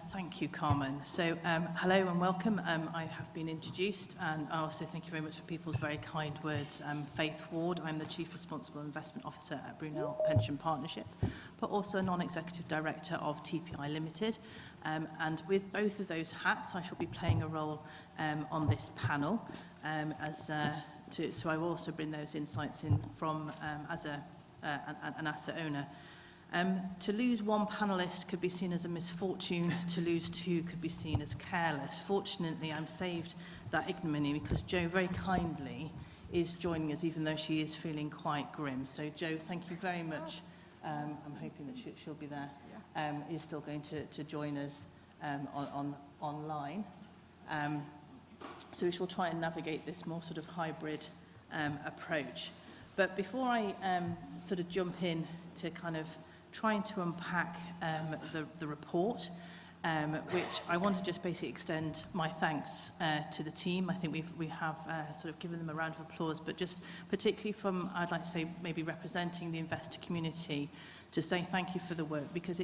Thank you, Carmen. So, hello and welcome. I have been introduced, and I also thank you very much for people's very kind words. Faith Ward, I'm the Chief Responsible Investment Officer at Brunel Pension Partnership, but also a Non-Executive Director of TPI Limited. And with both of those hats, I shall be playing a role on this panel, so I will also bring those insights in from as an asset owner. To lose one panellist could be seen as a misfortune, to lose two could be seen as careless. Fortunately, I'm saved that ignominy because Jo very kindly is joining us, even though she is feeling quite grim. So Jo, thank you very much. I'm hoping that she'll be there. Is still going to join us online. So we shall try and navigate this more sort of hybrid approach. But before I sort of jump in to kind of trying to unpack the report, which I want to just basically extend my thanks to the team. I think we have sort of given them a round of applause, but just particularly from, I'd like to say, maybe representing the investor community, to say thank you for the work, because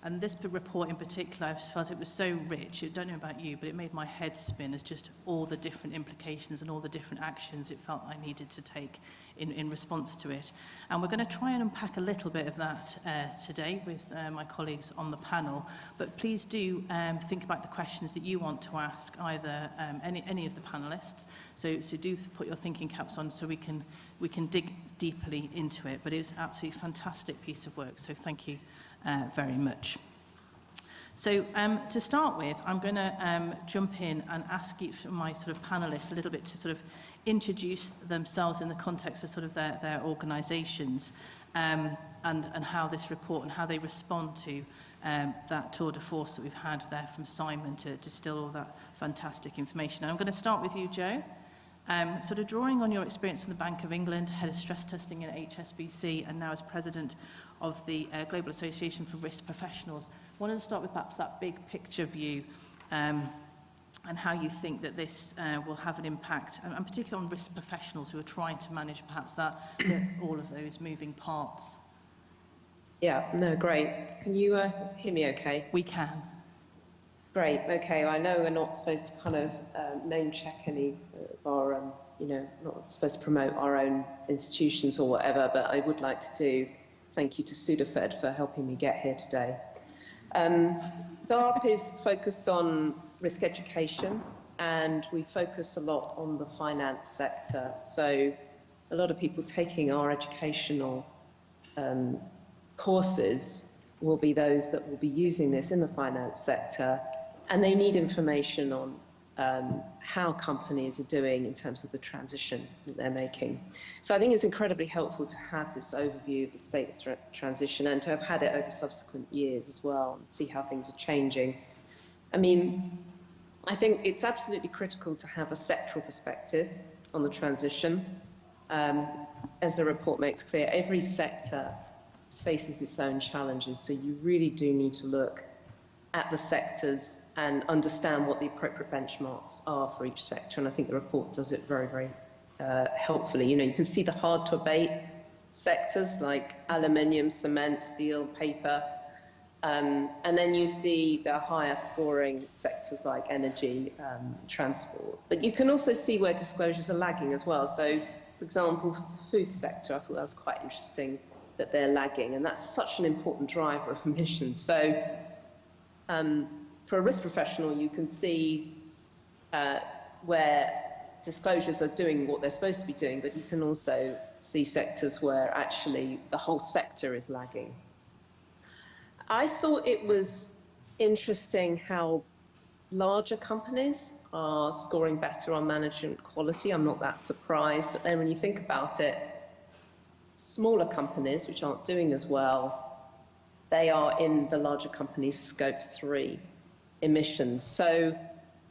and this report in particular, I felt it was so rich. I don't know about you, but it made my head spin as just all the different implications and all the different actions it felt I needed to take in response to it. And we're going to try and unpack a little bit of that today with my colleagues on the panel. But please do think about the questions that you want to ask either any of the panelists. So do put your thinking caps on so we can dig deeply into it. But it was an absolutely fantastic piece of work. So thank you very much. So to start with, I'm going to jump in and ask each of my sort of panelists a little bit to sort of introduce themselves in the context of sort of their organisations and how this report and how they respond to that tour de force that we've had there from Simon to distill all that fantastic information. And I'm going to start with you, Jo. Sort of drawing on your experience from the Bank of England, head of stress testing at HSBC, and now as president of the Global Association for Risk Professionals, I wanted to start with perhaps that big picture view and how you think that this will have an impact, and particularly on risk professionals who are trying to manage perhaps all of those moving parts. Yeah, no, great. Can you hear me okay? We can. Great, okay. I know we're not supposed to kind of name check any of our, not supposed to promote our own institutions or whatever, but I would like to do thank you to Sudafed for helping me get here today. GARP is focused on risk education, and we focus a lot on the finance sector. So a lot of people taking our educational courses will be those that will be using this in the finance sector, and they need information on how companies are doing in terms of the transition that they're making. So I think it's incredibly helpful to have this overview of the state of transition and to have had it over subsequent years as well and see how things are changing. I mean, I think it's absolutely critical to have a sectoral perspective on the transition. As the report makes clear, every sector faces its own challenges, so you really do need to look at the sectors and understand what the appropriate benchmarks are for each sector, and I think the report does it very, very helpfully. You can see the hard-to-abate sectors like aluminium, cement, steel, paper, and then you see the higher-scoring sectors like energy, transport. But you can also see where disclosures are lagging as well. So, for example, for the food sector, I thought that was quite interesting that they're lagging, and that's such an important driver of emissions. So, for a risk professional, you can see where disclosures are doing what they're supposed to be doing, but you can also see sectors where actually the whole sector is lagging. I thought it was interesting how larger companies are scoring better on management quality. I'm not that surprised, but then when you think about it, smaller companies which aren't doing as well, they are in the larger companies' scope 3 emissions. So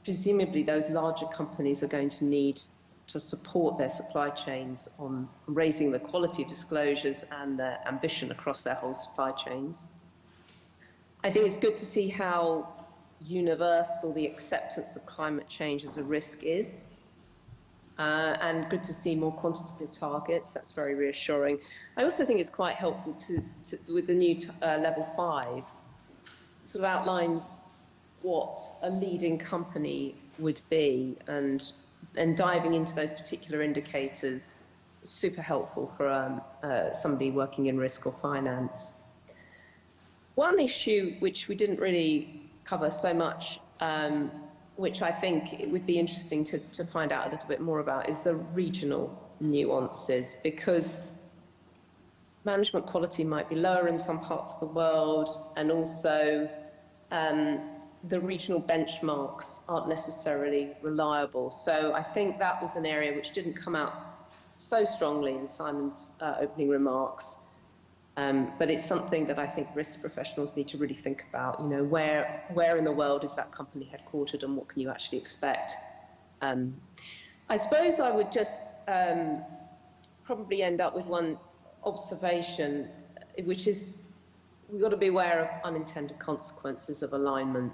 presumably those larger companies are going to need to support their supply chains on raising the quality of disclosures and their ambition across their whole supply chains. I think it's good to see how universal the acceptance of climate change as a risk is. And good to see more quantitative targets. That's very reassuring. I also think it's quite helpful with the new level 5, sort of outlines what a leading company would be, and diving into those particular indicators is super helpful for somebody working in risk or finance. One issue which we didn't really cover so much, which I think it would be interesting to find out a little bit more about, is the regional nuances, because management quality might be lower in some parts of the world, and also the regional benchmarks aren't necessarily reliable. So I think that was an area which didn't come out so strongly in Simon's opening remarks, but it's something that I think risk professionals need to really think about. You know, where in the world is that company headquartered, and what can you actually expect? I suppose I would just probably end up with one observation, which is we've got to be aware of unintended consequences of alignment.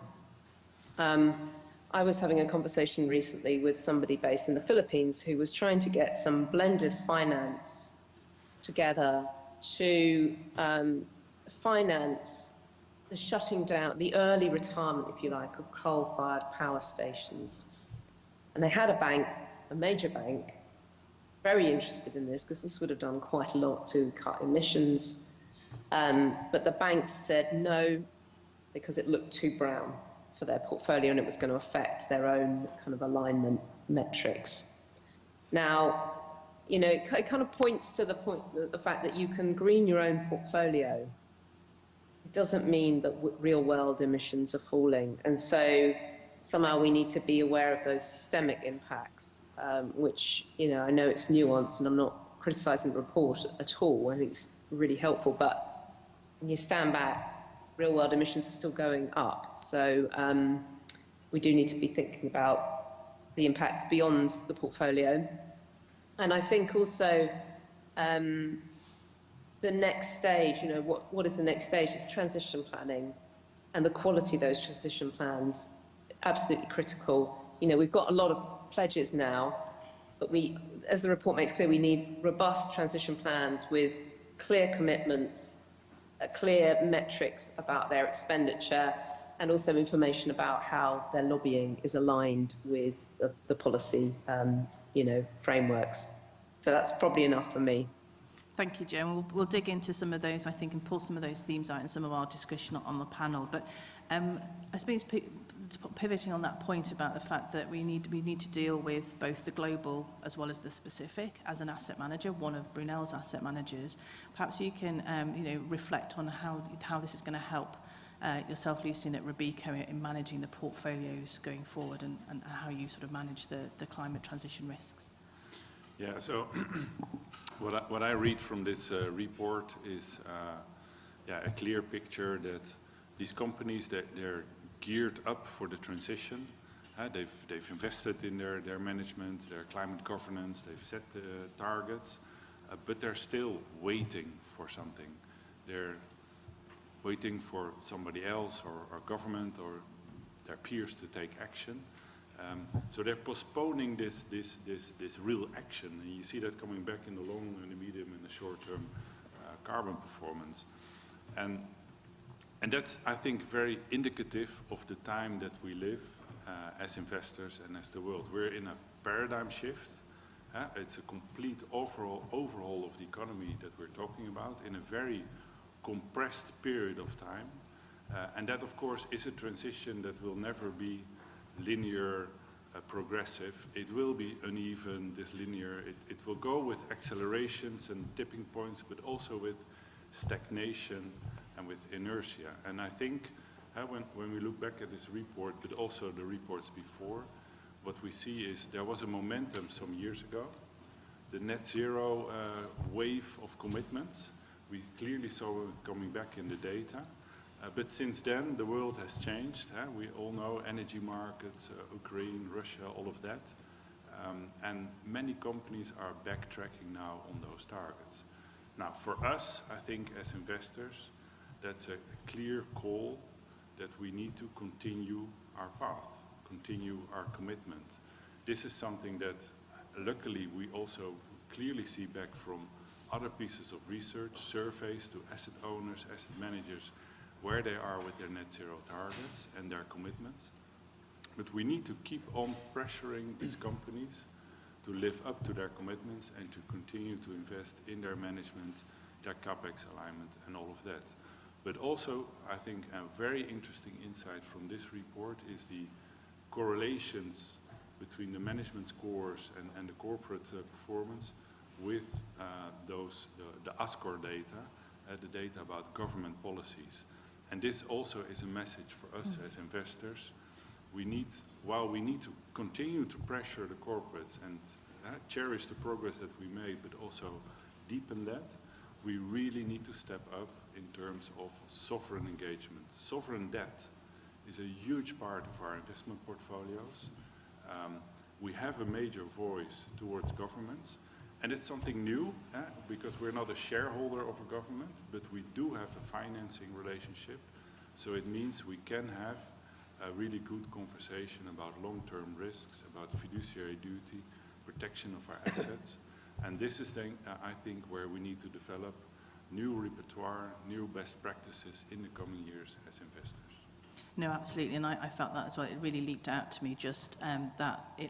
I was having a conversation recently with somebody based in the Philippines who was trying to get some blended finance together to finance the shutting down, the early retirement, if you like, of coal-fired power stations. And they had a bank, a major bank, very interested in this, because this would have done quite a lot to cut emissions. But the banks said no, because it looked too brown for their portfolio and it was going to affect their own kind of alignment metrics. Now, you know, it kind of points to the fact that you can green your own portfolio. It doesn't mean that real world emissions are falling. And so somehow we need to be aware of those systemic impacts, which, you know, I know it's nuanced and I'm not criticizing the report at all. I think it's really helpful, but when you stand back, real world emissions are still going up. So we do need to be thinking about the impacts beyond the portfolio. And I think also the next stage, you know, what is the next stage? It's transition planning, and the quality of those transition plans, absolutely critical. You know, we've got a lot of pledges now, but we, as the report makes clear, we need robust transition plans with clear commitments, clear metrics about their expenditure, and also information about how their lobbying is aligned with the policy, you know, frameworks. So that's probably enough for me. Thank you, Jo. We'll dig into some of those, I think, and pull some of those themes out in some of our discussion on the panel. But I suppose pivoting on that point about the fact that we need to deal with both the global as well as the specific as an asset manager, one of Brunel's asset managers. Perhaps you can you know, reflect on how this is going to help yourself, Lucian, at Robeco in managing the portfolios going forward, and how you sort of manage the climate transition risks. Yeah, so what I read from this report is a clear picture that these companies, they're geared up for the transition. They've invested in their management, their climate governance, they've set the targets, but they're still waiting for something. They're waiting for somebody else or government or their peers to take action. So they're postponing this real action, and you see that coming back in the long and the medium and the short-term carbon performance. And that's, I think, very indicative of the time that we live as investors and as the world. We're in a paradigm shift. It's a complete overhaul of the economy that we're talking about in a very compressed period of time. And that, of course, is a transition that will never be linear, progressive. It will be uneven, dislinear. It will go with accelerations and tipping points, but also with stagnation and with inertia. And I think when we look back at this report, but also the reports before, what we see is there was a momentum some years ago. The net zero wave of commitments, we clearly saw it coming back in the data. But since then, the world has changed. We all know energy markets, Ukraine, Russia, all of that. And many companies are backtracking now on those targets. Now, for us, I think as investors, that's a clear call that we need to continue our path, continue our commitment. This is something that, luckily, we also clearly see back from other pieces of research, surveys to asset owners, asset managers, where they are with their net zero targets and their commitments. But we need to keep on pressuring these companies to live up to their commitments and to continue to invest in their management, their CapEx alignment and all of that. But also, I think a very interesting insight from this report is the correlations between the management scores and the corporate performance with the ASCOR data, the data about government policies. And this also is a message for us as investors. While we need to continue to pressure the corporates and cherish the progress that we made, but also deepen that, we really need to step up in terms of sovereign engagement. Sovereign debt is a huge part of our investment portfolios. We have a major voice towards governments, and it's something new because we're not a shareholder of a government, but we do have a financing relationship. So it means we can have a really good conversation about long-term risks, about fiduciary duty, protection of our assets. And this is then, I think, where we need to develop new repertoire, new best practices in the coming years as investors. No, absolutely, and I felt that as well. It really leaped out to me, just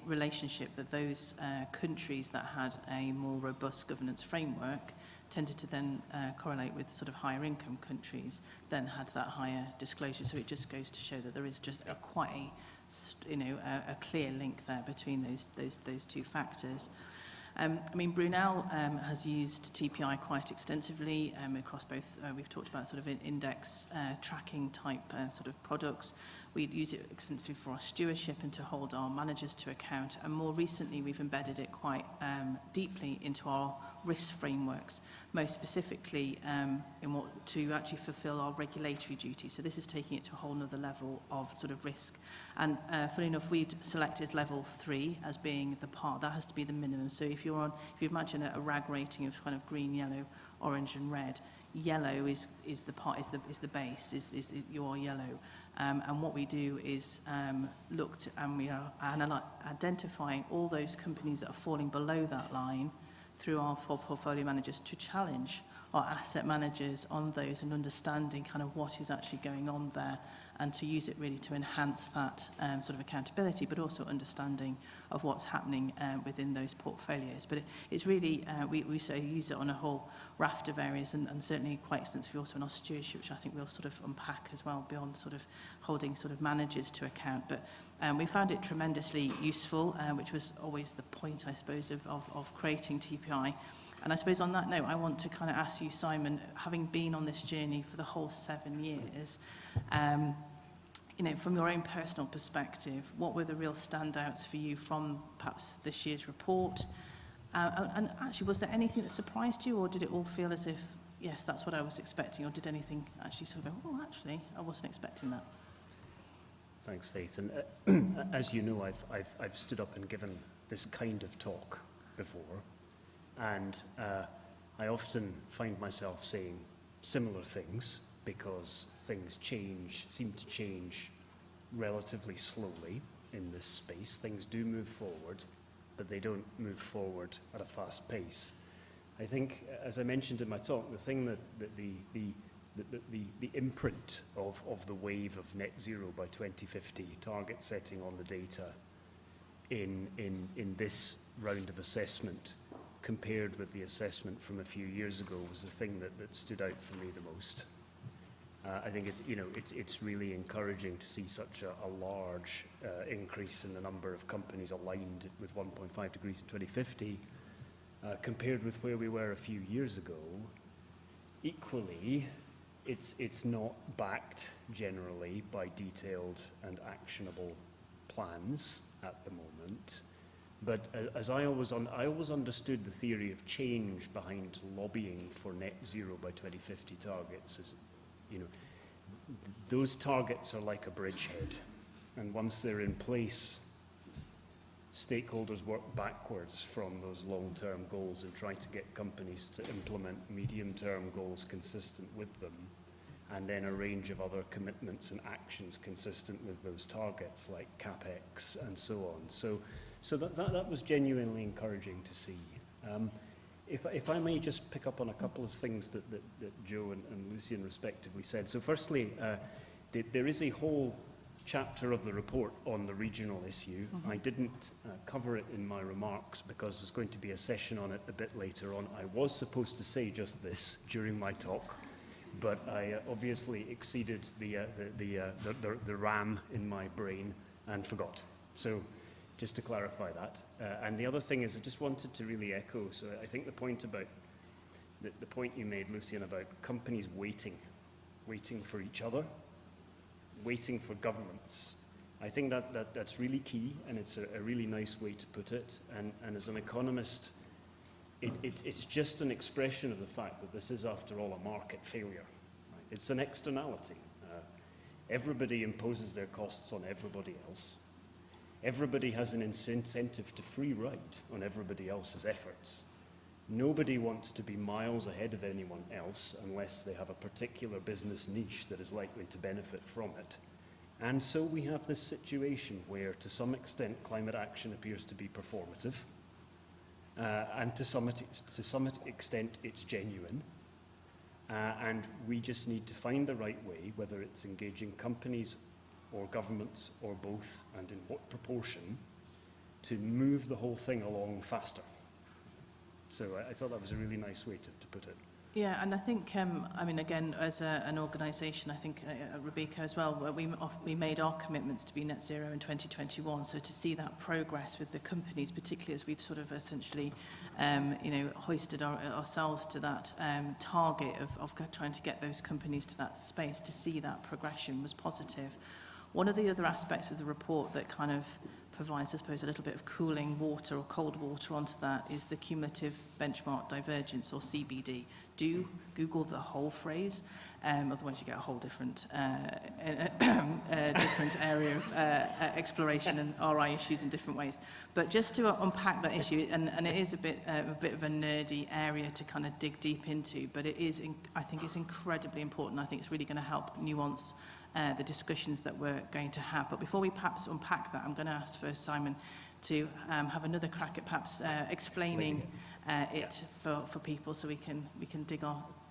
relationship that those countries that had a more robust governance framework tended to then correlate with sort of higher income countries, then had that higher disclosure. So it just goes to show that there is just a clear link there between those two factors. I mean, Brunel has used TPI quite extensively across both, we've talked about sort of index tracking type sort of products. We use it extensively for our stewardship and to hold our managers to account. And more recently, we've embedded it quite deeply into our risk frameworks, most specifically to actually fulfill our regulatory duty. So this is taking it to a whole nother level of sort of risk. And funny enough, we'd selected level 3 as being the part that has to be the minimum. So if you imagine a RAG rating of kind of green, yellow, orange, and red, yellow is the base. You are yellow. And what we do is we are identifying all those companies that are falling below that line through our portfolio managers to challenge our asset managers on those and understanding kind of what is actually going on there, and to use it really to enhance that sort of accountability, but also understanding of what's happening within those portfolios. But it's really, we use it on a whole raft of areas, and certainly quite extensively also in our stewardship, which I think we'll sort of unpack as well, beyond sort of holding sort of managers to account. But we found it tremendously useful, which was always the point, I suppose, of creating TPI. And I suppose on that note, I want to kind of ask you, Simon, having been on this journey for the whole 7 years, from your own personal perspective, what were the real standouts for you from perhaps this year's report? And actually, was there anything that surprised you, or did it all feel as if, yes, that's what I was expecting, or did anything actually sort of go, oh, actually, I wasn't expecting that? Thanks, Faith. And as you know, I've stood up and given this kind of talk before. And I often find myself saying similar things because things seem to change relatively slowly in this space. Things do move forward, but they don't move forward at a fast pace. I think, as I mentioned in my talk, the thing that the imprint of the wave of net zero by 2050 target setting on the data in this round of assessment compared with the assessment from a few years ago was the thing that stood out for me the most. I think it's really encouraging to see such a large increase in the number of companies aligned with 1.5 degrees in 2050 compared with where we were a few years ago. Equally, it's not backed generally by detailed and actionable plans at the moment. But as I always understood the theory of change behind lobbying for net zero by 2050 targets is, those targets are like a bridgehead, and once they're in place, stakeholders work backwards from those long-term goals and try to get companies to implement medium-term goals consistent with them, and then a range of other commitments and actions consistent with those targets, like CapEx and so on. So that was genuinely encouraging to see. If I may just pick up on a couple of things that Joe and Lucian respectively said. So firstly, there is a whole chapter of the report on the regional issue. I didn't cover it in my remarks because there's going to be a session on it a bit later on. I was supposed to say just this during my talk, but I obviously exceeded the RAM in my brain and forgot. So just to clarify that. And the other thing is I just wanted to really echo, so I think the point about, the point you made, Lucian, about companies waiting for each other, waiting for governments. I think that's really key, and it's a really nice way to put it. And as an economist, it's just an expression of the fact that this is, after all, a market failure. Right? It's an externality. Everybody imposes their costs on everybody else. Everybody has an incentive to free ride on everybody else's efforts. Nobody wants to be miles ahead of anyone else unless they have a particular business niche that is likely to benefit from it. And so we have this situation where, to some extent, climate action appears to be performative, and to some extent, it's genuine. And we just need to find the right way, whether it's engaging companies or governments or both, and in what proportion, to move the whole thing along faster. So I thought that was a really nice way to put it. Yeah, and I think, I mean, again, as an organisation, I think at Robeco as well, where we made our commitments to be net zero in 2021. So to see that progress with the companies, particularly as we'd sort of essentially, hoisted ourselves to that target of trying to get those companies to that space, to see that progression was positive. One of the other aspects of the report that kind of provides, I suppose, a little bit of cooling water or cold water onto that is the cumulative benchmark divergence, or CBD. Do Google the whole phrase, otherwise you get a whole different different area of exploration and RI issues in different ways. But just to unpack that issue, and it is a bit of a nerdy area to kind of dig deep into, but it is, I think it's incredibly important. I think it's really going to help nuance the discussions that we're going to have. But before we perhaps unpack that, I'm going to ask first Simon to have another crack at perhaps explaining it for people, so we can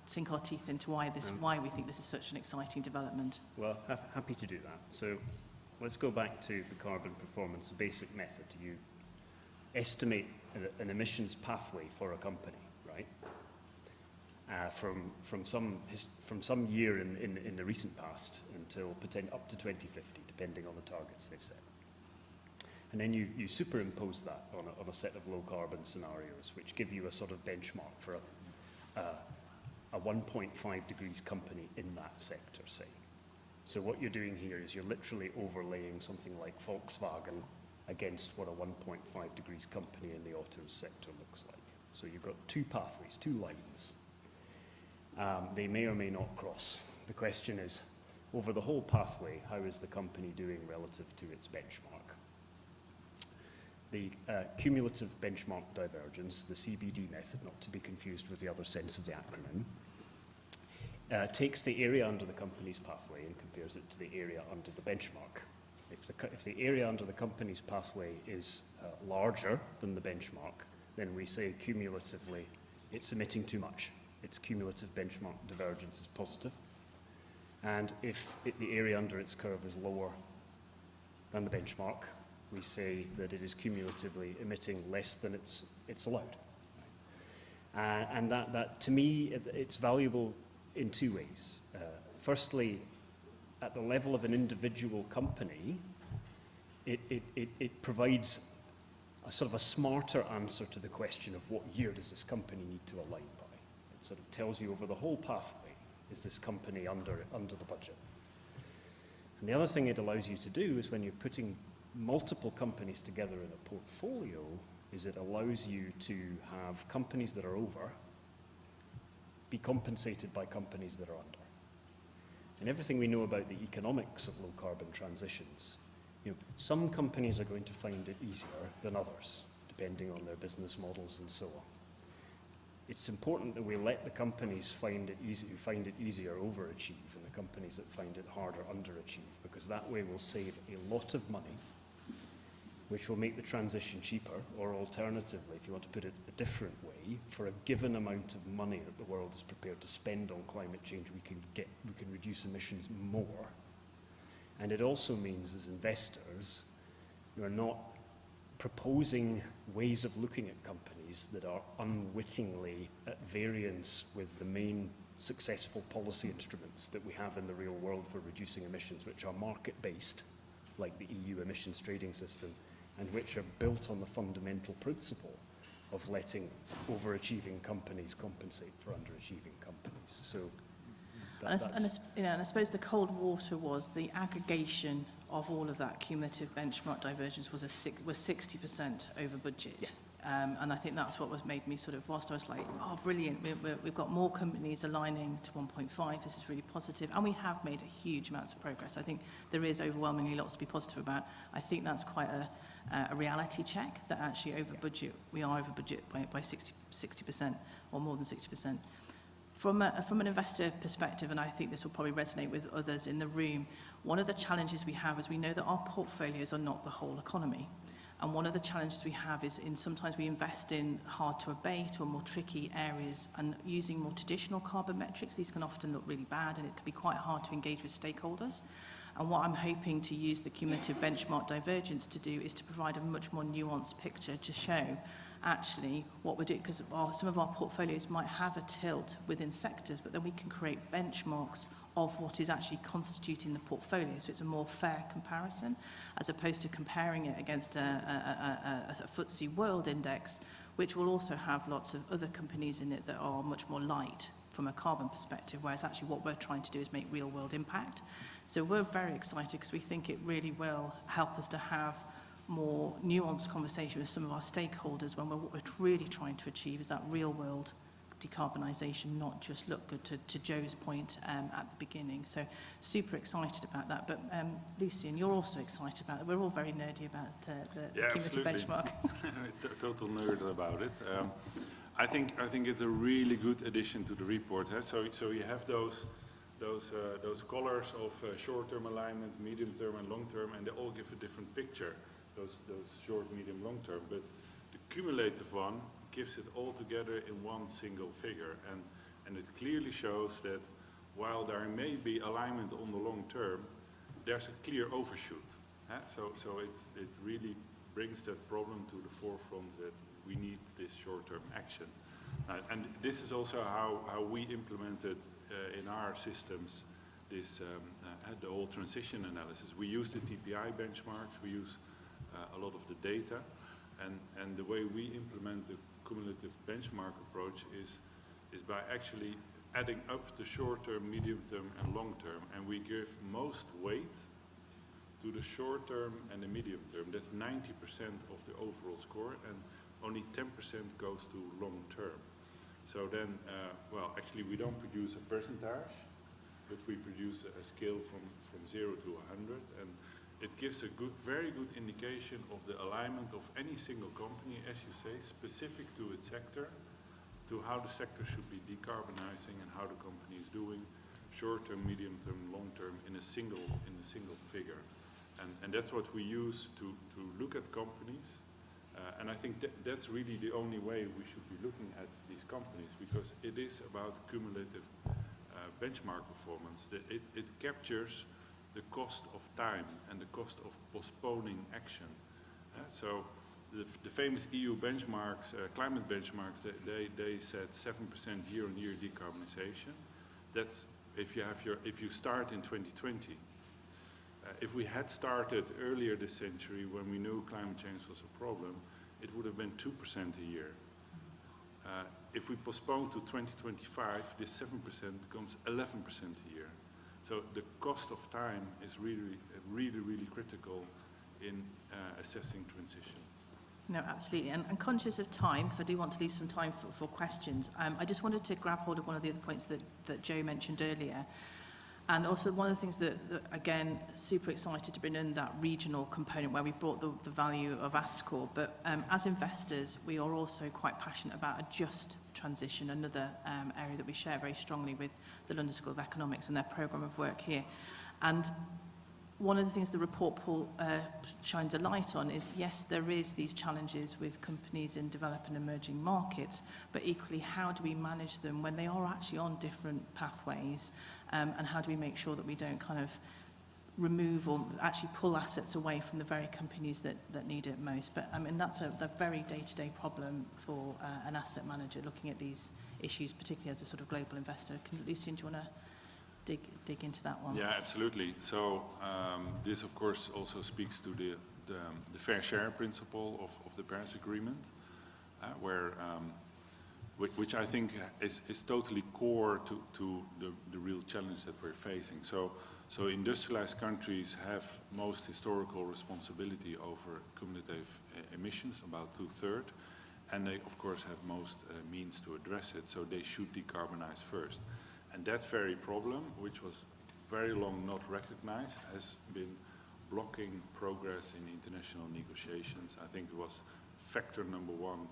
sink our teeth into why we think this is such an exciting development. Well, happy to do that. So let's go back to the carbon performance, the basic method. You estimate an emissions pathway for a company, right? From some year in the recent past until up to 2050, depending on the targets they've set. And then you superimpose that on a set of low carbon scenarios, which give you a sort of benchmark for a 1.5 degrees company in that sector, say. So what you're doing here is you're literally overlaying something like Volkswagen against what a 1.5 degrees company in the auto sector looks like. So you've got two pathways, two lines. They may or may not cross. The question is, over the whole pathway, how is the company doing relative to its benchmark? The cumulative benchmark divergence, the CBD method, not to be confused with the other sense of the acronym, takes the area under the company's pathway and compares it to the area under the benchmark. If the area under the company's pathway is larger than the benchmark, then we say cumulatively it's emitting too much. Its cumulative benchmark divergence is positive. And if the area under its curve is lower than the benchmark, we say that it is cumulatively emitting less than it's allowed. And that to me, it's valuable in two ways. Firstly, at the level of an individual company, it provides a sort of a smarter answer to the question of what year does this company need to align by. It sort of tells you over the whole pathway, is this company under the budget? And the other thing it allows you to do is when you're putting multiple companies together in a portfolio, is it allows you to have companies that are over be compensated by companies that are under. And everything we know about the economics of low carbon transitions, some companies are going to find it easier than others, depending on their business models and so on. It's important that we let the companies who find it easier overachieve, and the companies that find it harder underachieve, because that way we'll save a lot of money which will make the transition cheaper, or alternatively, if you want to put it a different way, for a given amount of money that the world is prepared to spend on climate change, we can reduce emissions more. And it also means, as investors, you're not proposing ways of looking at companies that are unwittingly at variance with the main successful policy instruments that we have in the real world for reducing emissions, which are market-based, like the EU emissions trading system, and which are built on the fundamental principle of letting overachieving companies compensate for underachieving companies. So And I suppose the cold water was the aggregation of all of that cumulative benchmark divergence was 60% over budget. Yeah. And I think that's what was made me sort of, whilst I was like, oh, brilliant, we've got more companies aligning to 1.5, this is really positive, and we have made a huge amounts of progress. I think there is overwhelmingly lots to be positive about. I think that's quite a reality check that actually over budget, we are over budget by 60% or more than 60%. From an investor perspective, and I think this will probably resonate with others in the room, one of the challenges we have is we know that our portfolios are not the whole economy. And one of the challenges we have is sometimes we invest in hard to abate or more tricky areas, and using more traditional carbon metrics, these can often look really bad and it can be quite hard to engage with stakeholders. And what I'm hoping to use the cumulative benchmark divergence to do is to provide a much more nuanced picture to show actually what we're doing, because some of our portfolios might have a tilt within sectors, but then we can create benchmarks of what is actually constituting the portfolio, so it's a more fair comparison, as opposed to comparing it against a FTSE World Index, which will also have lots of other companies in it that are much more light from a carbon perspective, whereas actually what we're trying to do is make real world impact. So we're very excited because we think it really will help us to have more nuanced conversation with some of our stakeholders when what we're really trying to achieve is that real world decarbonisation, not just look good, to Joe's point at the beginning. So super excited about that. But Lucian, you're also excited about it. We're all very nerdy about the cumulative benchmark. Total nerd about it. I think it's a really good addition to the report. So you have those colors of short-term alignment, medium-term, and long-term, and they all give a different picture. Those short, medium, long-term. But the cumulative one gives it all together in one single figure, and it clearly shows that while there may be alignment on the long term, there's a clear overshoot. So it really brings that problem to the forefront that we need this short-term action. And this is also how we implemented in our systems this the whole transition analysis. We use the TPI benchmarks, we use a lot of the data, and the way we implement the cumulative benchmark approach is by actually adding up the short-term, medium-term, and long-term, and we give most weight to the short-term and the medium-term. That's 90% of the overall score, and only 10% goes to long-term. So then, well, actually we don't produce a percentage, but we produce a scale from 0 to 100, and it gives a very good indication of the alignment of any single company, as you say, specific to its sector, to how the sector should be decarbonizing and how the company is doing, short-term, medium-term, long-term, in a single figure. And that's what we use to look at companies. And I think that's really the only way we should be looking at these companies, because it is about cumulative benchmark performance. It captures the cost of time and the cost of postponing action. So the famous EU benchmarks, climate benchmarks, they said 7% year-on-year decarbonization. That's if you start in 2020. If we had started earlier this century when we knew climate change was a problem, it would have been 2% a year. If we postpone to 2025, this 7% becomes 11% a year. So the cost of time is really critical in assessing transition. No, absolutely. And conscious of time, because I do want to leave some time for questions, I just wanted to grab hold of one of the other points that Joe mentioned earlier. And also one of the things that again, super excited to bring in that regional component where we brought the value of ASCOR. But as investors, we are also quite passionate about a just transition, another area that we share very strongly with the London School of Economics and their programme of work here. And one of the things the report shines a light on is, yes, there is these challenges with companies in developing and emerging markets, but equally, how do we manage them when they are actually on different pathways, and how do we make sure that we don't kind of remove or actually pull assets away from the very companies that need it most. But I mean, that's a very day-to-day problem for an asset manager looking at these issues, particularly as a sort of global investor. Lucian, do you want to dig into that one? Yeah, absolutely. So this, of course, also speaks to the fair share principle of the Paris Agreement, which I think is totally core to the real challenge that we're facing. So industrialized countries have most historical responsibility over cumulative emissions, about 2/3, and they, of course, have most means to address it, so they should decarbonize first. And that very problem, which was very long not recognized, has been blocking progress in international negotiations. I think it was factor number one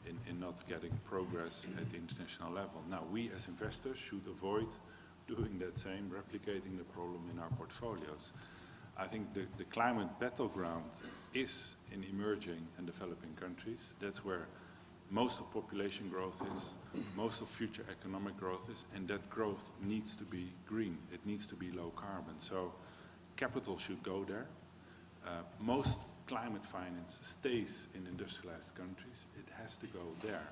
in not getting progress at the international level. Now, we as investors should avoid doing that same, replicating the problem in our portfolios. I think the climate battleground is in emerging and developing countries. That's where most of population growth is, most of future economic growth is, and that growth needs to be green. It needs to be low carbon. So capital should go there. Most climate finance stays in industrialized countries. It has to go there.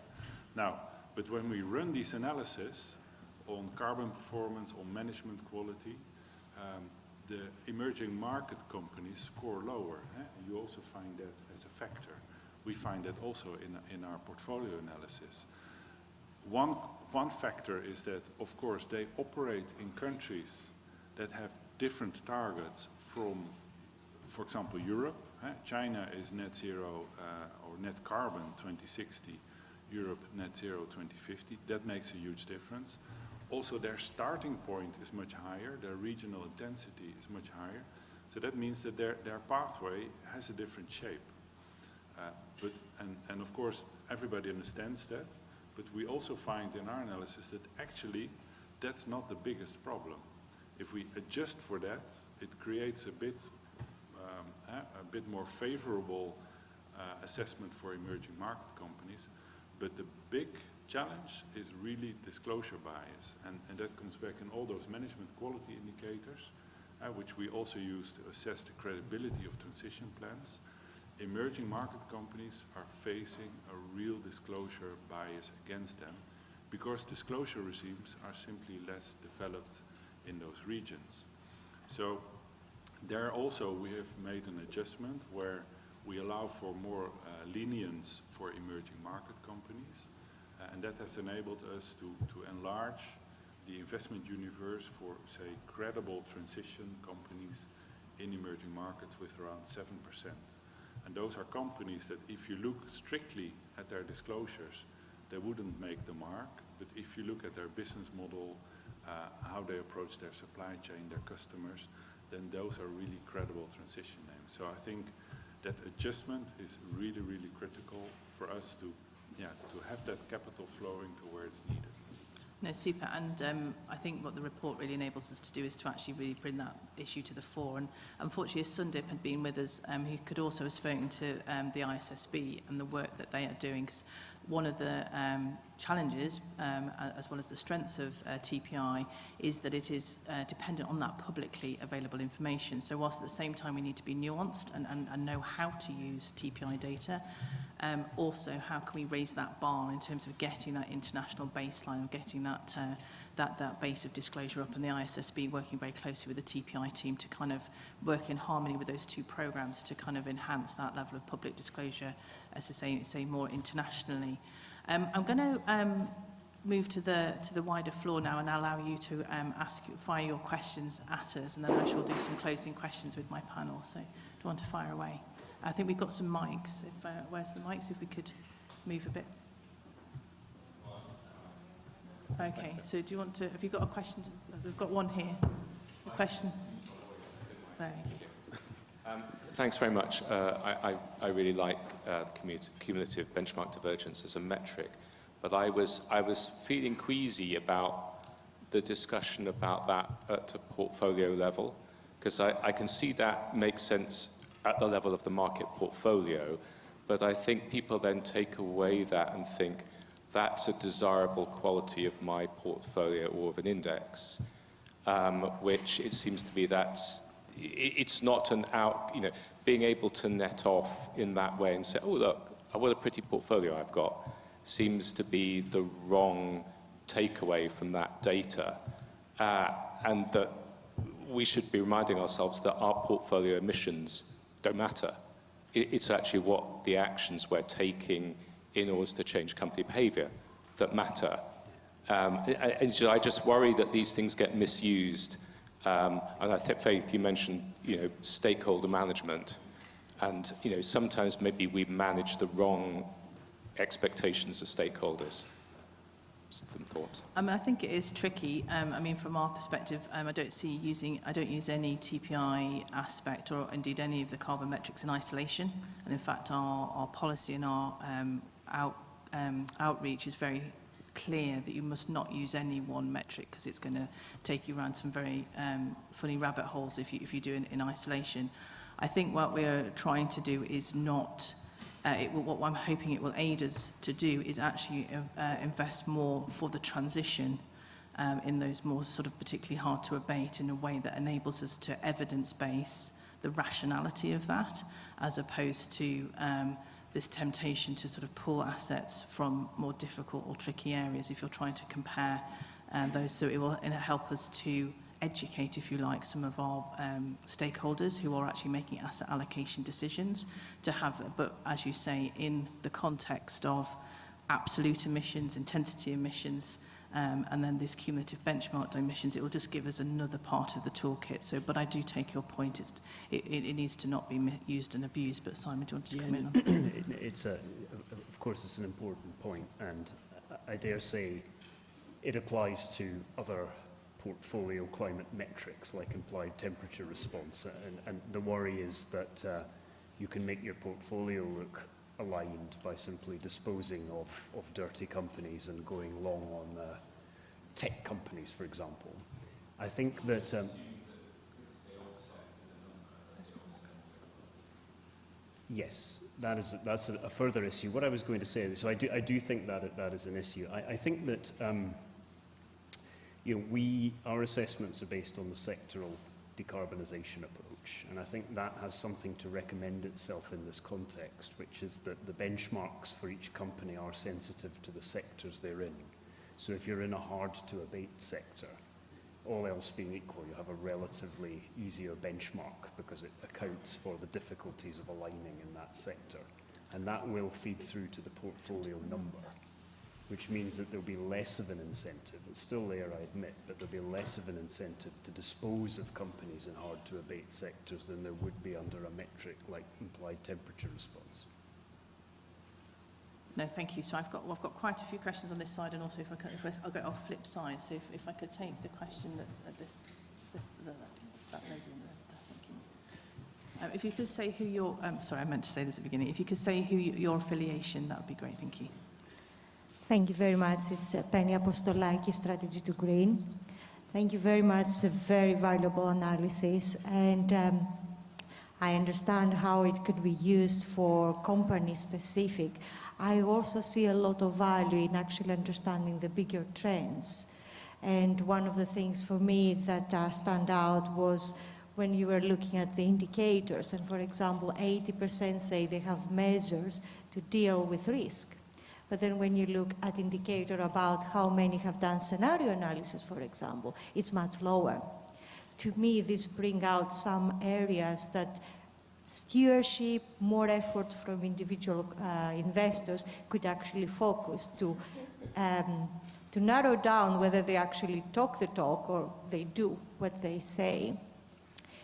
Now, but when we run these analyses on carbon performance, on management quality, the emerging market companies score lower. You also find that as a factor. We find that also in our portfolio analysis. One factor is that, of course, they operate in countries that have different targets from, for example, Europe. China is net zero or net carbon 2060, Europe net zero 2050. That makes a huge difference. Also, their starting point is much higher, their regional intensity is much higher. So that means that their pathway has a different shape. And of course, everybody understands that, but we also find in our analysis that actually that's not the biggest problem. If we adjust for that, it creates a bit more favorable assessment for emerging market companies. But the big challenge is really disclosure bias, and that comes back in all those management quality indicators, which we also use to assess the credibility of transition plans. Emerging market companies are facing a real disclosure bias against them because disclosure regimes are simply less developed in those regions. So there also we have made an adjustment where we allow for more lenience for emerging market companies, and that has enabled us to enlarge the investment universe for, say, credible transition companies in emerging markets with around 7%. And those are companies that if you look strictly at their disclosures, they wouldn't make the mark. But if you look at their business model, how they approach their supply chain, their customers, then those are really credible transition names. So I think that adjustment is really, really critical for us to have that capital flowing to where it's needed. No, super. And I think what the report really enables us to do is to actually really bring that issue to the fore. And unfortunately, if Sundip had been with us, he could also have spoken to the ISSB and the work that they are doing. Because one of the challenges, as well as the strengths of TPI, is that it is dependent on that publicly available information. So whilst at the same time we need to be nuanced and know how to use TPI data, also how can we raise that bar in terms of getting that international baseline, of getting that base of disclosure up, and the ISSB working very closely with the TPI team to kind of work in harmony with those two programs to kind of enhance that level of public disclosure, as I say more internationally. I'm going to move to the wider floor now and allow you to fire your questions at us, and then I shall do some closing questions with my panel. So do you want to fire away? I think we've got some mics. Where's the mics? If we could move a bit. Okay, so do you want to, have you got a question? We've got one here. A question? There you go. Thanks very much. I really like cumulative benchmark divergence as a metric, but I was feeling queasy about the discussion about that at a portfolio level, Because I can see that makes sense at the level of the market portfolio, but I think people then take away that and think that's a desirable quality of my portfolio or of an index, which it seems to be it's not an out, being able to net off in that way and say, oh, look, what a pretty portfolio I've got, seems to be the wrong takeaway from that data. And that we should be reminding ourselves that our portfolio emissions don't matter. It's actually what the actions we're taking in order to change company behavior that matter. And so I just worry that these things get misused. And I think, Faith, you mentioned, stakeholder management. And, sometimes maybe we manage the wrong expectations of stakeholders. Just some thoughts. I think it is tricky. From our perspective, I don't use any TPI aspect or indeed any of the carbon metrics in isolation. And in fact, our policy and our outreach is very clear that you must not use any one metric because it's going to take you around some very funny rabbit holes if you do it in isolation. I think what we're trying to do is not, what I'm hoping it will aid us to do is actually invest more for the transition in those more sort of particularly hard to abate in a way that enables us to evidence base the rationality of that, as opposed to this temptation to sort of pull assets from more difficult or tricky areas if you're trying to compare those. So it will help us to educate, if you like, some of our stakeholders who are actually making asset allocation decisions to have, but as you say, in the context of absolute emissions, intensity emissions, and then this cumulative benchmark emissions, it will just give us another part of the toolkit. So, but I do take your point. It needs to not be used and abused. But Simon, do you want to come in on that? Of course, it's an important point, and I dare say it applies to other portfolio climate metrics like implied temperature response. And the worry is that you can make your portfolio look aligned by simply disposing of dirty companies and going long on tech companies, for example. I think that yes, that's a further issue. What I was going to say, so I do think that is an issue. I think that our assessments are based on the sectoral decarbonisation approach, and I think that has something to recommend itself in this context, which is that the benchmarks for each company are sensitive to the sectors they're in. So if you're in a hard-to-abate sector, all else being equal, you have a relatively easier benchmark because it accounts for the difficulties of aligning in that sector, and that will feed through to the portfolio number, which means that there'll be less of an incentive. It's still there, I admit, but there'll be less of an incentive to dispose of companies in hard-to-abate sectors than there would be under a metric like implied temperature response. No, thank you. So I've got quite a few questions on this side, and also I'll go off flip side. So if I could take the question that lady in there, thank you. If you could say who your, sorry, I meant to say this at the beginning. If you could say who your affiliation, that would be great. Thank you. Thank you very much. It's Penny Apostolaki, Strategy to Green. Thank you very much. It's a very valuable analysis, and I understand how it could be used for company-specific. I also see a lot of value in actually understanding the bigger trends. And one of the things for me that stand out was when you were looking at the indicators, and for example, 80% say they have measures to deal with risk. But then when you look at indicator about how many have done scenario analysis, for example, it's much lower. To me, this brings out some areas that stewardship, more effort from individual investors could actually focus to narrow down whether they actually talk the talk or they do what they say.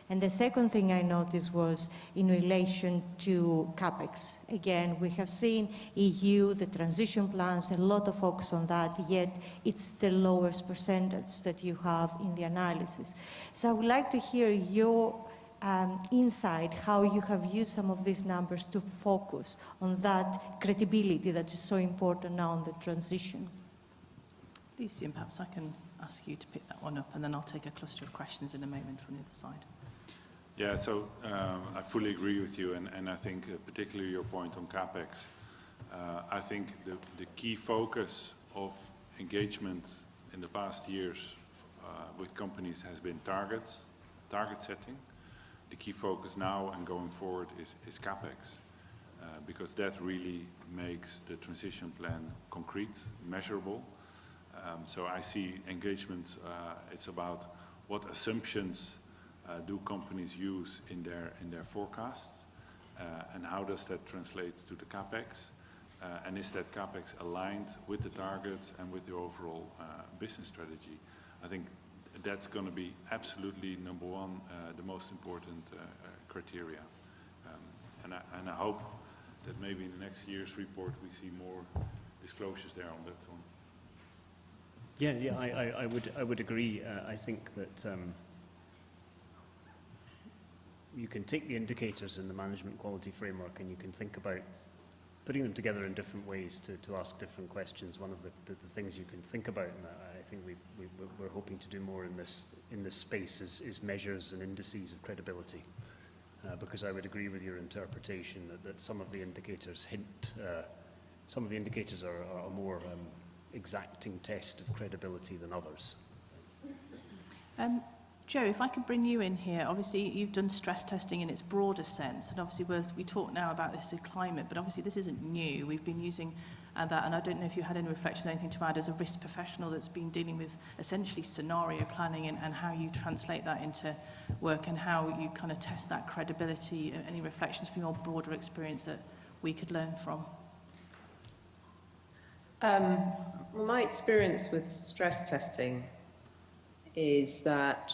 And the second thing I noticed was in relation to CapEx. Again, we have seen EU, the transition plans, a lot of focus on that, yet it's the lowest percentage that you have in the analysis. So I would like to hear your insight, how you have used some of these numbers to focus on that credibility that is so important now in the transition. Lucian, perhaps I can ask you to pick that one up, and then I'll take a cluster of questions in a moment from the other side. Yeah, so I fully agree with you, and I think particularly your point on CapEx. I think the key focus of engagement in the past years with companies has been target setting. The key focus now and going forward is CapEx, because that really makes the transition plan concrete, measurable. So I see engagement, it's about what assumptions do companies use in their forecasts, and how does that translate to the CapEx, and is that CapEx aligned with the targets and with the overall business strategy? I think that's going to be absolutely number one, the most important criteria, and I hope that maybe in the next year's report we see more disclosures there on that one. Yeah, I would agree. I think that you can take the indicators in the management quality framework and you can think about putting them together in different ways to ask different questions. One of the things you can think about, and I think we're hoping to do more in this space, is measures and indices of credibility. Because I would agree with your interpretation that some of the indicators some of the indicators are a more exacting test of credibility than others. Joe, if I could bring you in here, obviously you've done stress testing in its broader sense, and obviously we talk now about this in climate, but obviously this isn't new. We've been using that, and I don't know if you had any reflections, anything to add as a risk professional that's been dealing with essentially scenario planning and how you translate that into work and how you kind of test that credibility. Any reflections from your broader experience that we could learn from? My experience with stress testing is that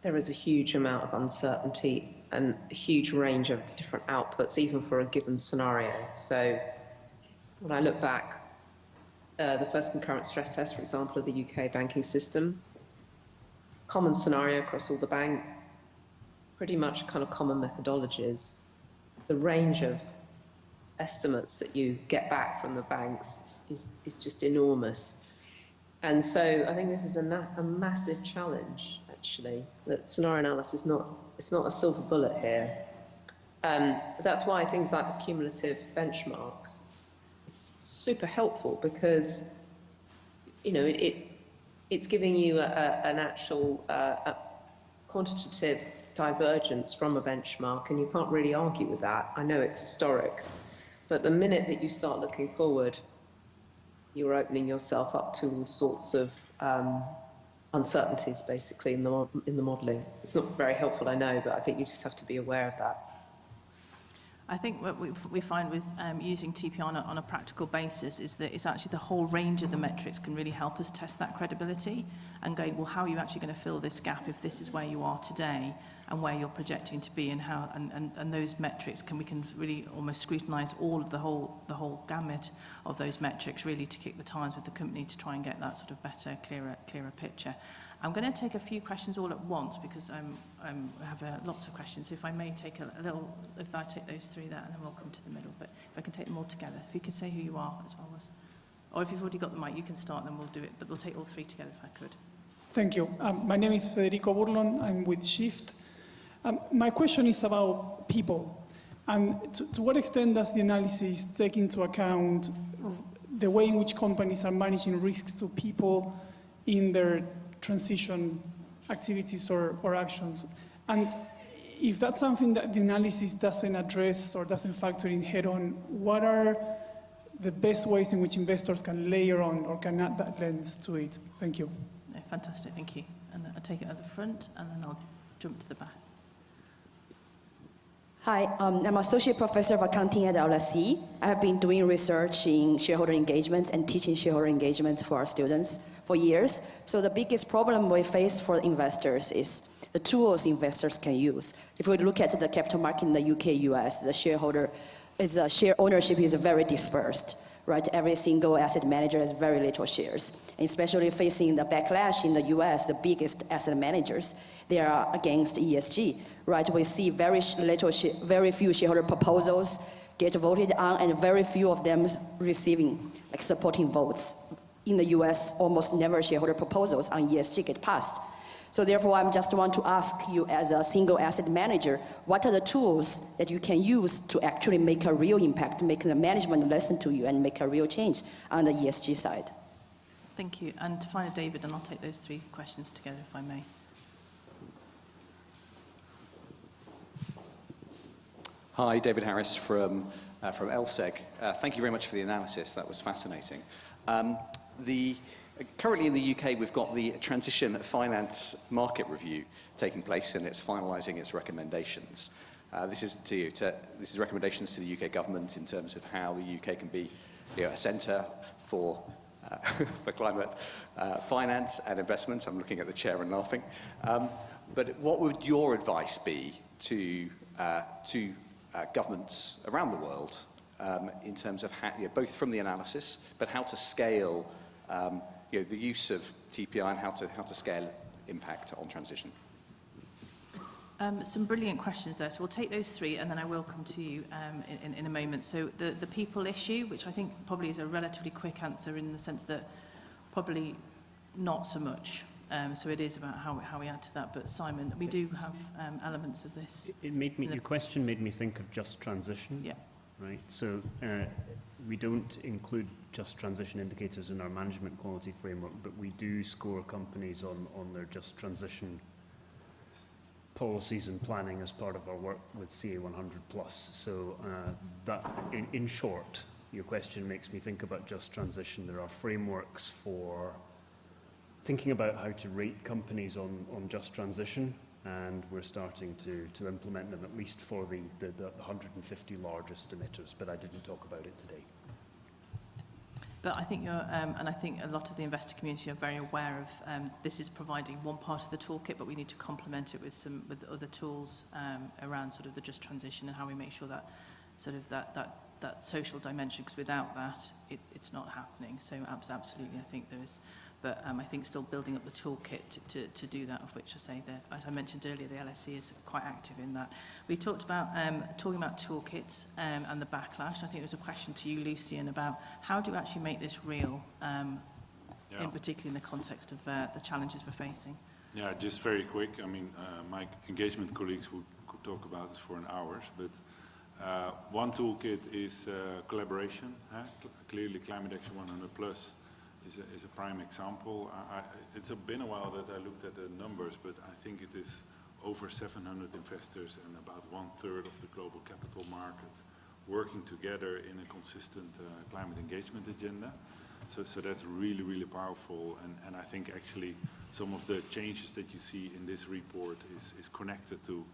there is a huge amount of uncertainty and a huge range of different outputs, even for a given scenario. So when I look back, the first concurrent stress test, for example, of the UK banking system, common scenario across all the banks, pretty much kind of common methodologies. The range of estimates that you get back from the banks is just enormous. And so I think this is a massive challenge, actually, that scenario analysis it's not a silver bullet here. That's why things like the cumulative benchmark is super helpful, because, you know, it's giving you an actual quantitative divergence from a benchmark, and you can't really argue with that. I know it's historic, but the minute that you start looking forward, you're opening yourself up to all sorts of uncertainties, basically, in the modelling. It's not very helpful, I know, but I think you just have to be aware of that. I think what we find with using TPR on a practical basis is that it's actually the whole range of the metrics can really help us test that credibility and go, well, how are you actually going to fill this gap if this is where you are today and where you're projecting to be, and how and those metrics we can really almost scrutinise all of the whole gamut of those metrics, really, to kick the tires with the company to try and get that sort of better, clearer picture. I'm going to take a few questions all at once because I have lots of questions. So if I may take a little, if I take those three there, and then we'll come to the middle. But if I can take them all together, if you could say who you are as well as, or if you've already got the mic, you can start, and then we'll do it. But we'll take all three together if I could. Thank you. My name is Federico Burlon. I'm with Shift. My question is about people. And to what extent does the analysis take into account the way in which companies are managing risks to people in their transition activities or actions? And if that's something that the analysis doesn't address or doesn't factor in head on, what are the best ways in which investors can layer on or can add that lens to it? Thank you. No, fantastic, thank you. And I'll take it at the front, and then I'll jump to the back. Hi, I'm Associate Professor of Accounting at LSE. I have been doing research in shareholder engagement and teaching shareholder engagement for our students for years. So the biggest problem we face for investors is the tools investors can use. If we look at the capital market in the UK, US, the share ownership is very dispersed, right? Every single asset manager has very little shares. And especially facing the backlash in the US, the biggest asset managers, they are against ESG, right? We see very few shareholder proposals get voted on, and very few of them receiving supporting votes. In the US, almost never shareholder proposals on ESG get passed. So therefore, I just want to ask you as a single asset manager, what are the tools that you can use to actually make a real impact, make the management listen to you and make a real change on the ESG side? Thank you. And finally, David, and I'll take those three questions together, if I may. Hi, David Harris from LSEG. Thank you very much for the analysis. That was fascinating. Currently in the UK, we've got the Transition Finance Market Review taking place, and it's finalising its recommendations. This is recommendations to the UK government in terms of how the UK can be a centre for climate finance and investment. I'm looking at the chair and laughing. But what would your advice be to governments around the world in terms of how, both from the analysis, but how to scale the use of TPI and how to scale impact on transition? Some brilliant questions there. So we'll take those three, and then I will come to you in a moment. So the people issue, which I think probably is a relatively quick answer in the sense that probably not so much. So it is about how we add to that. But Simon, we do have elements of this. Your question made me think of just transition. Yeah. Right. So we don't include just transition indicators in our management quality framework, but we do score companies on their just transition policies and planning as part of our work with CA100+. So that, in short, your question makes me think about just transition. There are frameworks for thinking about how to rate companies on just transition, and we're starting to implement them, at least for the 150 largest emitters, but I didn't talk about it today. But I think and I think a lot of the investor community are very aware of this is providing one part of the toolkit, but we need to complement it with other tools around sort of the just transition and how we make sure that sort of that social dimension, because without that, it's not happening. So absolutely, I think there is. But I think still building up the toolkit to do that, of which I say that, as I mentioned earlier, the LSE is quite active in that. We talked about talking about toolkits and the backlash. I think there was a question to you, Lucian, about how do you actually make this real, in particular in the context of the challenges we're facing. Yeah, just very quick. I mean, my engagement colleagues could talk about this for an hour, but one toolkit is collaboration. Clearly, Climate Action 100+ is a prime example. It's been a while that I looked at the numbers, but I think it is over 700 investors and about 1/3 of the global capital market working together in a consistent climate engagement agenda. So that's really, really powerful. And I think actually some of the changes that you see in this report is connected to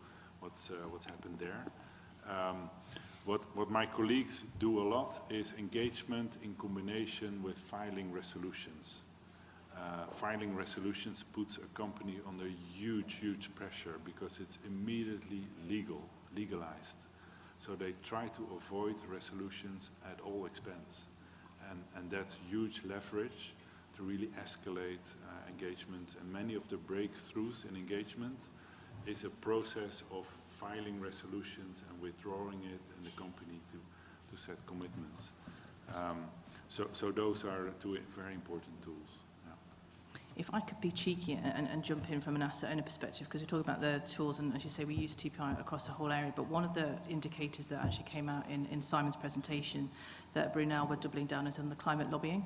what's happened there. What my colleagues do a lot is engagement in combination with filing resolutions. Filing resolutions puts a company under huge pressure because it's immediately legalized. So they try to avoid resolutions at all expense. And that's huge leverage to really escalate engagements. And many of the breakthroughs in engagement is a process of filing resolutions and withdrawing it, and the company to set commitments. So those are two very important tools. Yeah. If I could be cheeky and jump in from an asset owner perspective, because we're talking about the tools, and as you say, we use TPI across the whole area, but one of the indicators that actually came out in Simon's presentation that Brunel were doubling down is on the climate lobbying.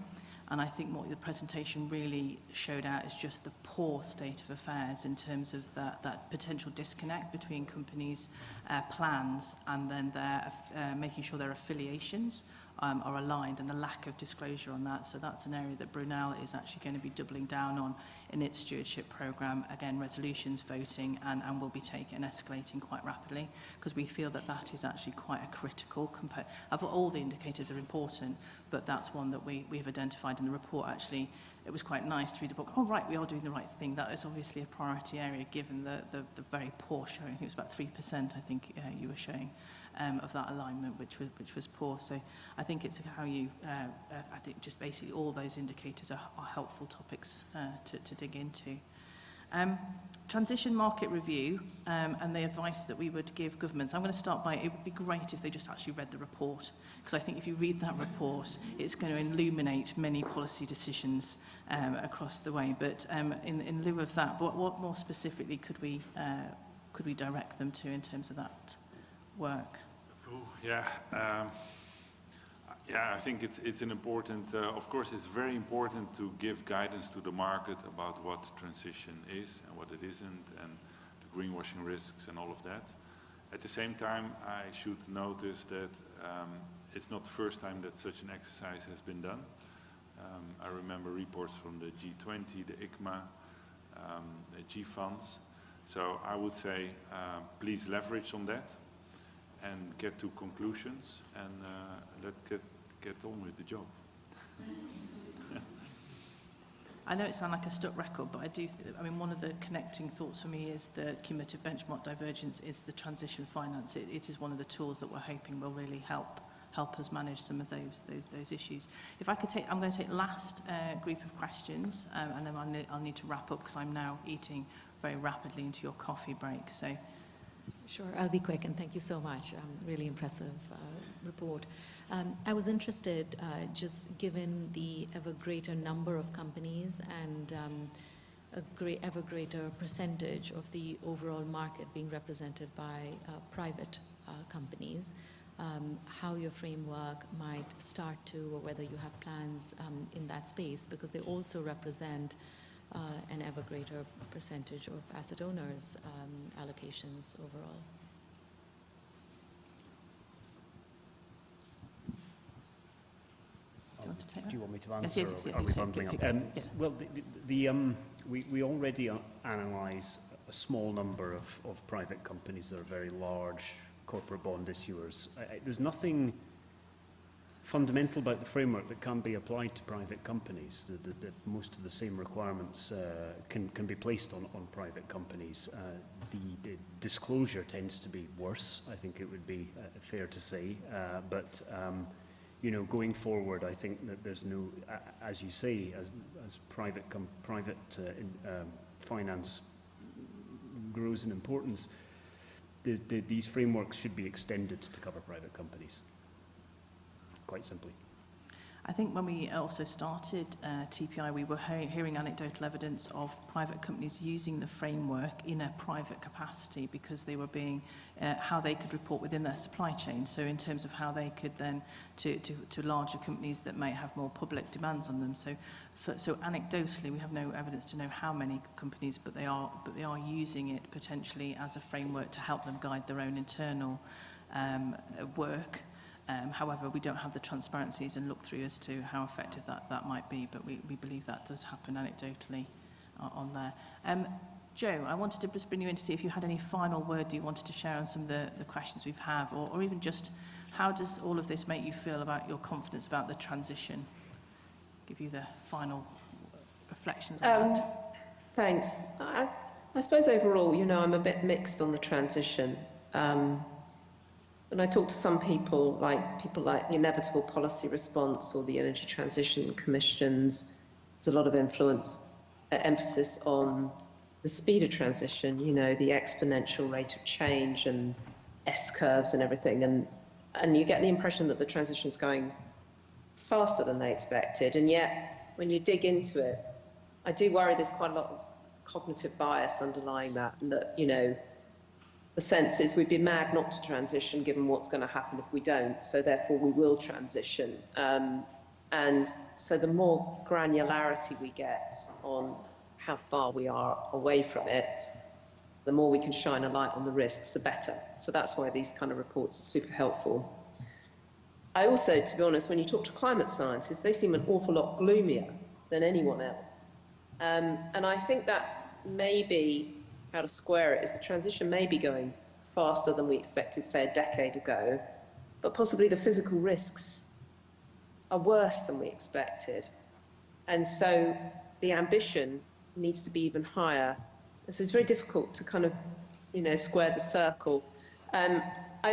And I think what the presentation really showed out is just the poor state of affairs in terms of that potential disconnect between companies' plans and then their making sure their affiliations are aligned, and the lack of disclosure on that. So that's an area that Brunel is actually going to be doubling down on in its stewardship programme. Again, resolutions, voting, and will be taken and escalating quite rapidly, because we feel that is actually quite a critical component. All the indicators are important, but that's one that we have identified in the report. Actually, it was quite nice to read the book. Oh, right, we are doing the right thing. That is obviously a priority area given the very poor showing. I think it was about 3%, I think you were showing, of that alignment, which was poor. So I think it's how you, I think just basically all those indicators are helpful topics to dig into. Transition market review and the advice that we would give governments. I'm going to start by, it would be great if they just actually read the report, because I think if you read that report, it's going to illuminate many policy decisions across the way. But in lieu of that, what more specifically could we direct them to in terms of that work? I think it's an important, of course it's very important to give guidance to the market about what transition is and what it isn't, and the greenwashing risks and all of that. At the same time, I should notice that it's not the first time that such an exercise has been done. I remember reports from the G20, the ICMA, the G funds. So I would say please leverage on that and get to conclusions, and let's get on with the job. I know it sounds like a stuck record, but I mean, one of the connecting thoughts for me is the cumulative benchmark divergence is the transition finance. It is one of the tools that we're hoping will really help us manage some of those issues. If I could take, I'm going to take last group of questions, and then I'll need to wrap up because I'm now eating very rapidly into your coffee break. So. Sure, I'll be quick, and thank you so much. Really impressive report. I was interested, just given the ever greater number of companies and ever greater percentage of the overall market being represented by private companies, how your framework might start to, or whether you have plans in that space, because they also represent an ever greater percentage of asset owners' allocations overall. Do you want me to answer, yes, or are we bundling up? Well, we already analyse a small number of private companies that are very large corporate bond issuers. There's nothing fundamental about the framework that can be applied to private companies. Most of the same requirements can be placed on private companies. The disclosure tends to be worse, I think it would be fair to say, but you know, going forward, I think that there's no, as you say, as private finance grows in importance, these frameworks should be extended to cover private companies, quite simply. I think when we also started TPI, we were hearing anecdotal evidence of private companies using the framework in a private capacity because they were being, how they could report within their supply chain. So in terms of how they could then, to larger companies that may have more public demands on them. So anecdotally, we have no evidence to know how many companies, but they are using it potentially as a framework to help them guide their own internal work. However, we don't have the transparencies and look through as to how effective that might be, but we believe that does happen anecdotally on there. Joe, I wanted to just bring you in to see if you had any final word you wanted to share on some of the questions we've had, or even just how does all of this make you feel about your confidence about the transition? Give you the final reflections on that. Thanks. I suppose overall, you know, I'm a bit mixed on the transition. When I talk to some people like the Inevitable Policy Response or the Energy Transition Commissions, there's a lot of emphasis on the speed of transition, you know, the exponential rate of change and S-curves and everything. And you get the impression that the transition's going faster than they expected. And yet, when you dig into it, I do worry there's quite a lot of cognitive bias underlying that, and that, you know, the sense is we'd be mad not to transition given what's going to happen if we don't, so therefore we will transition. And so the more granularity we get on how far we are away from it, the more we can shine a light on the risks, the better. So that's why these kind of reports are super helpful. I also, to be honest, when you talk to climate scientists, they seem an awful lot gloomier than anyone else. And I think that maybe how to square it is the transition may be going faster than we expected, say, a decade ago, but possibly the physical risks are worse than we expected. And so the ambition needs to be even higher. And so it's very difficult to kind of, you know, square the circle. I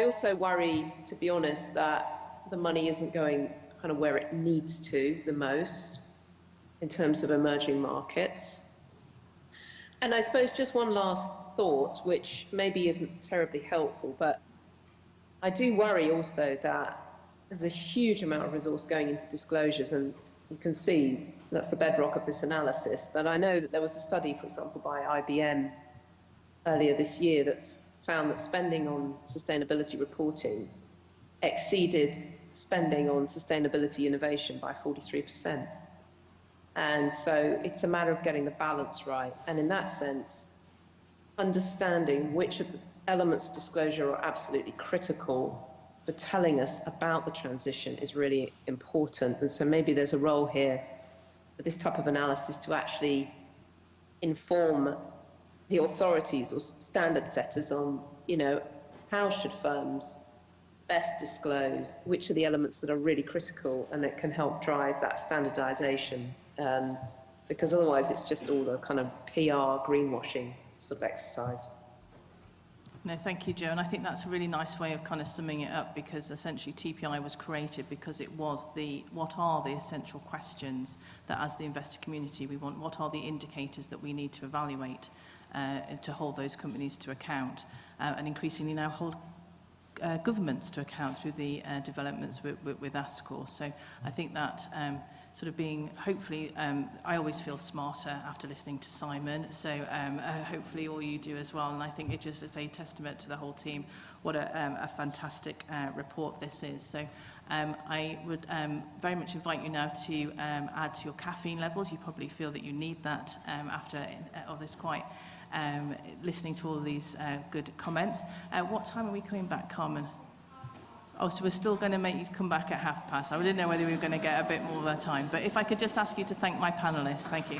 also worry, to be honest, that the money isn't going kind of where it needs to the most in terms of emerging markets. And I suppose just one last thought, which maybe isn't terribly helpful, but I do worry also that there's a huge amount of resource going into disclosures, and You can see that's the bedrock of this analysis. But I know that there was a study, for example, by IBM earlier this year that's found that spending on sustainability reporting exceeded spending on sustainability innovation by 43%. And so it's a matter of getting the balance right. And in that sense, understanding which of the elements of disclosure are absolutely critical for telling us about the transition is really important. And so maybe there's a role here for this type of analysis to actually inform the authorities or standard setters on, you know, how should firms best disclose which are the elements that are really critical and that can help drive that standardization. Because otherwise it's just all a kind of PR greenwashing sort of exercise. No, thank you, Jo. And I think that's a really nice way of kind of summing it up, because essentially TPI was created because it was what are the essential questions that as the investor community we want, what are the indicators that we need to evaluate to hold those companies to account, and increasingly now hold governments to account through the developments with ASCOR. So I think that sort of being, hopefully, I always feel smarter after listening to Simon, so hopefully all you do as well, and I think it just is a testament to the whole team what a fantastic report this is. So I would very much invite you now to add to your caffeine levels. You probably feel that you need that after all this quite listening to all of these good comments. What time are we coming back, Carmen? Oh, so we're still going to make you come back at past. I didn't know whether we were going to get a bit more of our time. But if I could just ask you to thank my panellists. Thank you.